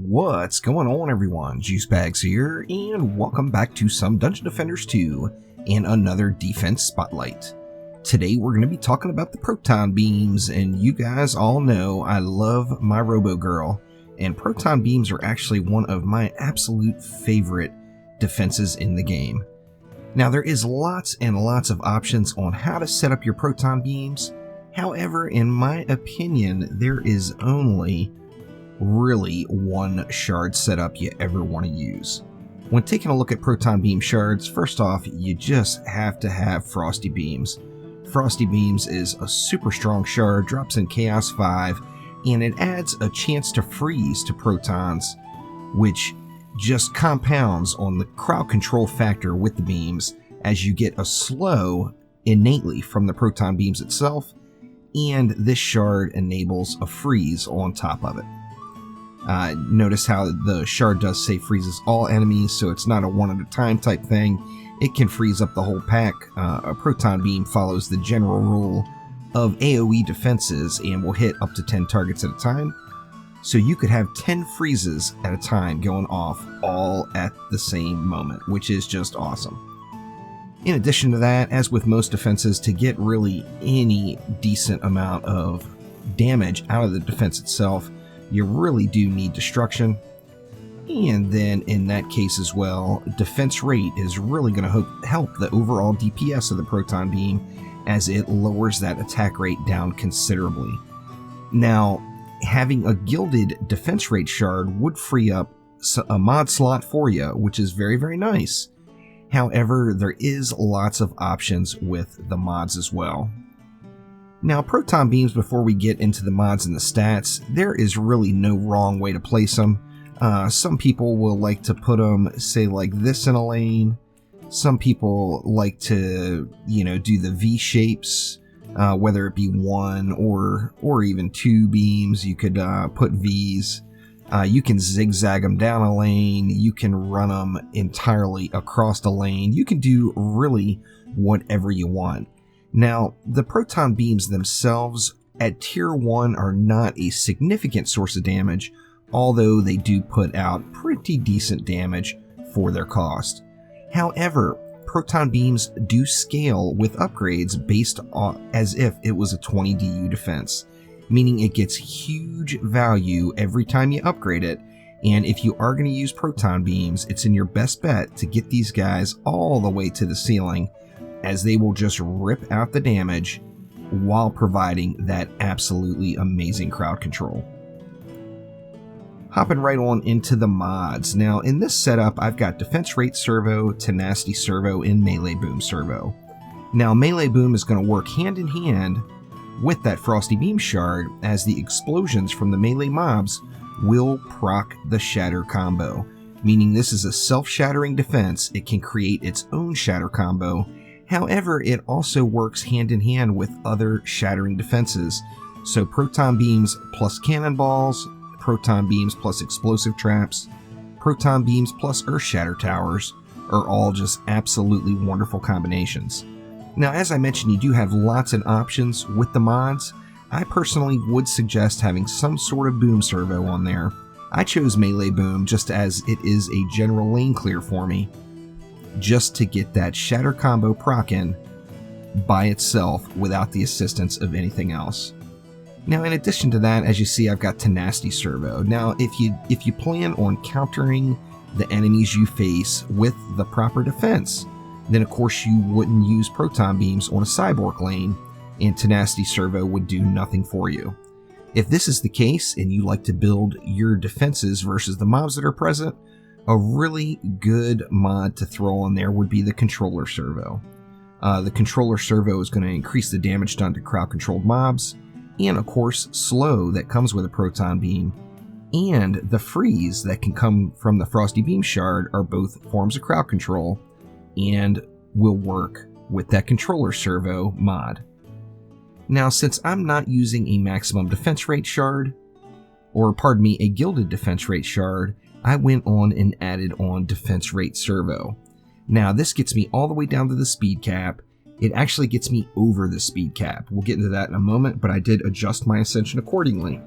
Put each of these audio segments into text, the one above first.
What's going on, everyone? Juicebags here, and welcome back to some Dungeon Defenders 2 and another defense spotlight. Today we're going to be talking about the Proton Beams, and you guys all know I love my Robo Girl, and Proton Beams are actually one of my absolute favorite defenses in the game. Now there is lots and lots of options on how to set up your Proton Beams. However, in my opinion, there is only really one shard setup you ever want to use. When taking a look at Proton Beam shards, first off, you just have to have Frosty Beams. Frosty Beams is a super strong shard, drops in Chaos 5, and it adds a chance to freeze to protons, which just compounds on the crowd control factor with the beams as you get a slow innately from the Proton Beams itself, and this shard enables a freeze on top of it. Notice how the shard does say freezes all enemies, so it's not a one at a time type thing. It can freeze up the whole pack. A Proton Beam follows the general rule of AoE defenses and will hit up to 10 targets at a time. So you could have 10 freezes at a time going off all at the same moment, which is just awesome. In addition to that, as with most defenses, to get really any decent amount of damage out of the defense itself, you really do need destruction. And then in that case as well, defense rate is really going to help the overall DPS of the Proton Beam, as it lowers that attack rate down considerably. Now, having a gilded defense rate shard would free up a mod slot for you, which is very, very nice. However, there is lots of options with the mods as well. Now, Proton Beams, before we get into the mods and the stats, there is really no wrong way to place them. Some people will like to put them, say, like this in a lane. Some people like to, do the V shapes, whether it be one or even two beams. You could put Vs. You can zigzag them down a lane. You can run them entirely across the lane. You can do really whatever you want. Now, the Proton Beams themselves at Tier 1 are not a significant source of damage, although they do put out pretty decent damage for their cost. However, Proton Beams do scale with upgrades based on as if it was a 20 DU defense, meaning it gets huge value every time you upgrade it, and if you are going to use Proton Beams, it's in your best bet to get these guys all the way to the ceiling, as they will just rip out the damage while providing that absolutely amazing crowd control. Hopping right on into the mods. Now, in this setup, I've got Defense Rate Servo, Tenacity Servo, and Melee Boom Servo. Now, Melee Boom is going to work hand in hand with that Frosty Beam shard, as the explosions from the melee mobs will proc the Shatter combo, meaning this is a self-shattering defense. It can create its own Shatter combo. However, it also works hand in hand with other shattering defenses. So Proton Beams plus Cannonballs, Proton Beams plus Explosive Traps, Proton Beams plus Earth Shatter Towers are all just absolutely wonderful combinations. Now, as I mentioned, you do have lots of options with the mods. I personally would suggest having some sort of boom servo on there. I chose Melee Boom just as it is a general lane clear for me, just to get that Shatter combo proc-in by itself without the assistance of anything else. Now, in addition to that, as you see, I've got Tenacity Servo. Now, if you plan on countering the enemies you face with the proper defense, then of course you wouldn't use Proton Beams on a Cyborg lane, and Tenacity Servo would do nothing for you. If this is the case, and you like to build your defenses versus the mobs that are present, a really good mod to throw on there would be the Controller Servo. The Controller Servo is going to increase the damage done to crowd-controlled mobs, and of course, slow that comes with a Proton Beam, and the freeze that can come from the Frosty Beam shard are both forms of crowd control, and will work with that Controller Servo mod. Now, since I'm not using a maximum defense rate shard, or pardon me, a gilded defense rate shard, I went on and added on Defense Rate Servo. Now, this gets me all the way down to the speed cap. It actually gets me over the speed cap. We'll get into that in a moment, but I did adjust my Ascension accordingly.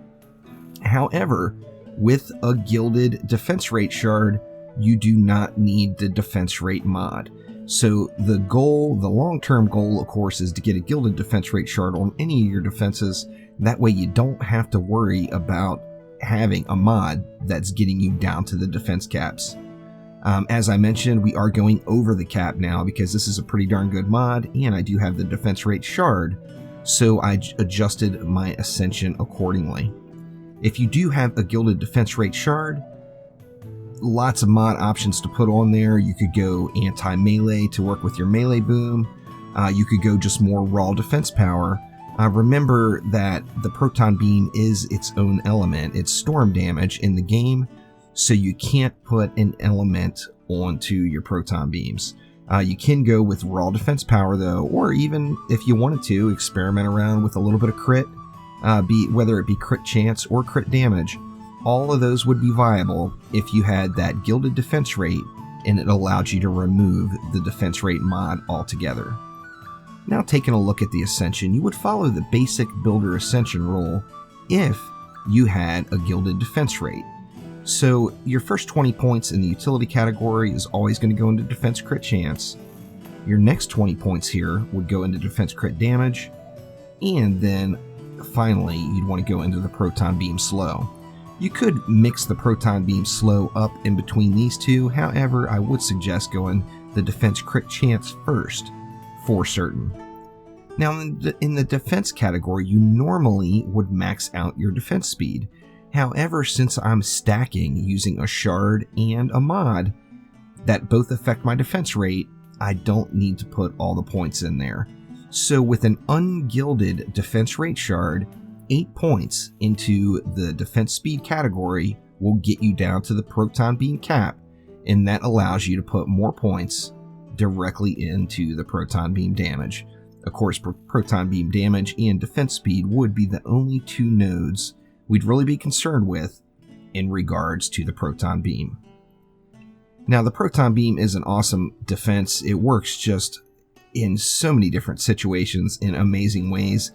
However, With a gilded defense rate shard, you do not need the defense rate mod. So the goal, the long-term goal, of course, is to get a gilded defense rate shard on any of your defenses. That way you don't have to worry about having a mod that's getting you down to the defense caps. As I mentioned, we are going over the cap now because this is a pretty darn good mod, and I do have the defense rate shard, so I adjusted my Ascension accordingly. If you do have a gilded defense rate shard, lots of mod options to put on there. You could go anti-melee to work with your melee boom. You could go just more raw defense power. Remember that the Proton Beam is its own element. It's storm damage in the game, so you can't put an element onto your Proton Beams. You can go with raw defense power though, or even if you wanted to, experiment around with a little bit of crit, whether it be crit chance or crit damage. All of those would be viable if you had that gilded defense rate and it allowed you to remove the defense rate mod altogether. Now, taking a look at the Ascension, you would follow the basic builder Ascension rule if you had a gilded defense rate. So your first 20 points in the utility category is always going to go into defense crit chance. Your next 20 points here would go into defense crit damage, and then finally you'd want to go into the Proton Beam slow. You could mix the Proton Beam slow up in between these two, however I would suggest going the defense crit chance first for certain. Now in the defense category you normally would max out your defense speed. However, since I'm stacking using a shard and a mod that both affect my defense rate, I don't need to put all the points in there. So with an ungilded defense rate shard, 8 points into the defense speed category will get you down to the Proton Beam cap, and that allows you to put more points directly into the Proton Beam damage. Of course, Proton Beam damage and defense speed would be the only two nodes we'd really be concerned with in regards to the Proton Beam. Now, the Proton Beam is an awesome defense. It works just in so many different situations in amazing ways,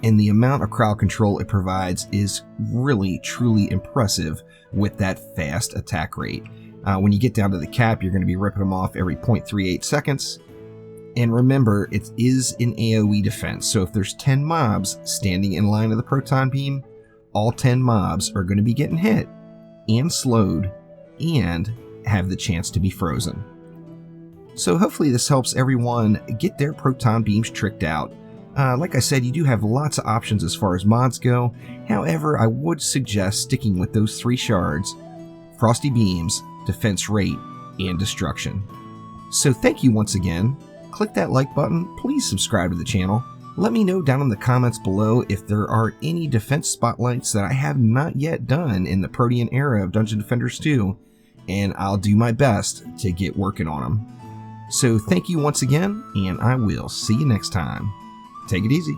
and the amount of crowd control it provides is really, truly impressive with that fast attack rate. When you get down to the cap, you're going to be ripping them off every 0.38 seconds. And remember, it is an AoE defense, so if there's 10 mobs standing in line of the Proton Beam, all 10 mobs are going to be getting hit and slowed and have the chance to be frozen. So hopefully this helps everyone get their Proton Beams tricked out. Like I said, you do have lots of options as far as mods go. However, I would suggest sticking with those 3 shards: Frosty Beams, Defense Rate, and Destruction. So thank you once again. Click that like button, please subscribe to the channel. Let me know down in the comments below if there are any defense spotlights that I have not yet done in the Protean era of Dungeon Defenders 2, and I'll do my best to get working on them. So thank you once again, and I will see you next time. Take it easy.